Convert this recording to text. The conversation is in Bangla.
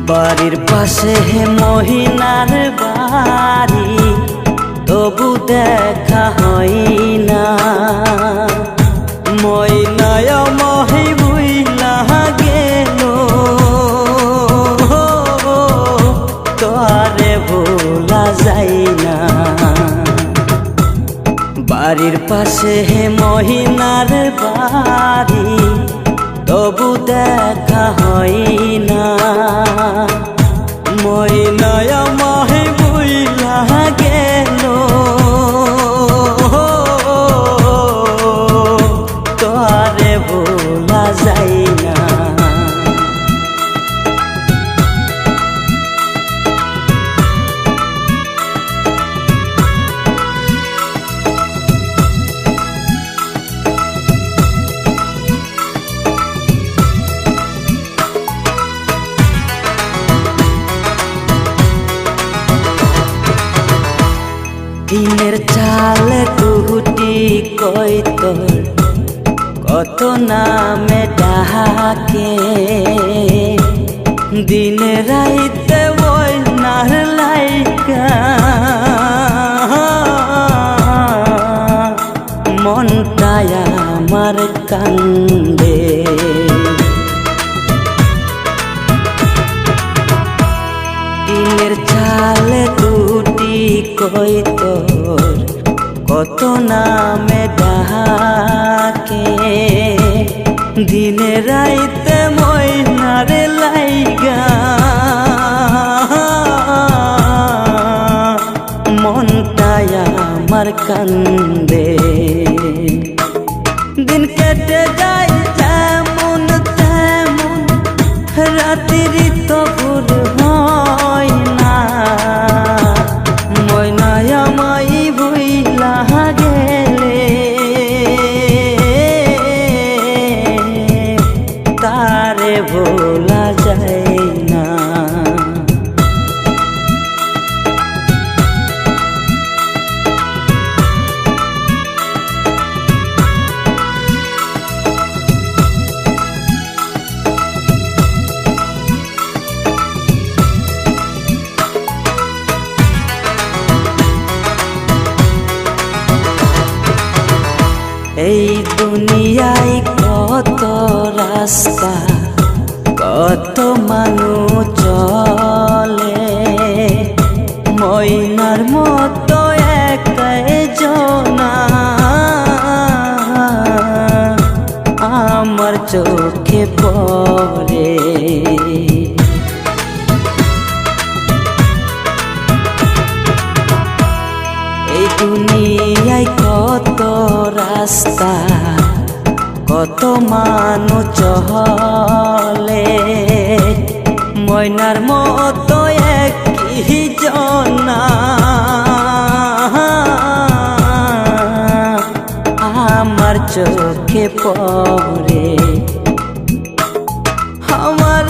বাড়ির পাশে মহিনার বাড়ি, তবু দেখা হয় না। ময়নায় মহি বুইলা গেল, তোরে ভোলা যায় না। বাড়ির পাশে মহিনার বাড়ি, তবু দেখা হয় না। ময়নায় মহি বুইলা গেল, তোরে ভোলা যায় না। দিনের চাল কুটি কই তোর, কত নামে ডাকে। দিনে রাইতে ওই নার লাইকা, মনটায় আমার কান্দে। দিনের চাল কুটি কই তোর, কত নামে ডাকে। দিনে রাইতে ময়নার লাইগা, মনটায় আমার কান্দে। দিন কেটে যায় যেমন তেমন, রাত্রি তো ভুল হয় না। ময়নায় মাই ভুইলা গেলে, তারে ভোলা যায় না। এই দুনিয়ায় কত রাস্তা, কত মানুষ চলে। ময়নার মতো একাই জনা আমার চোখে পড়ে। এই দুনিয়ায় কত রাস্তা, কত মানুষ চলে। ময়নার মতো একই জনা আমার চোখে পড়ে। আমার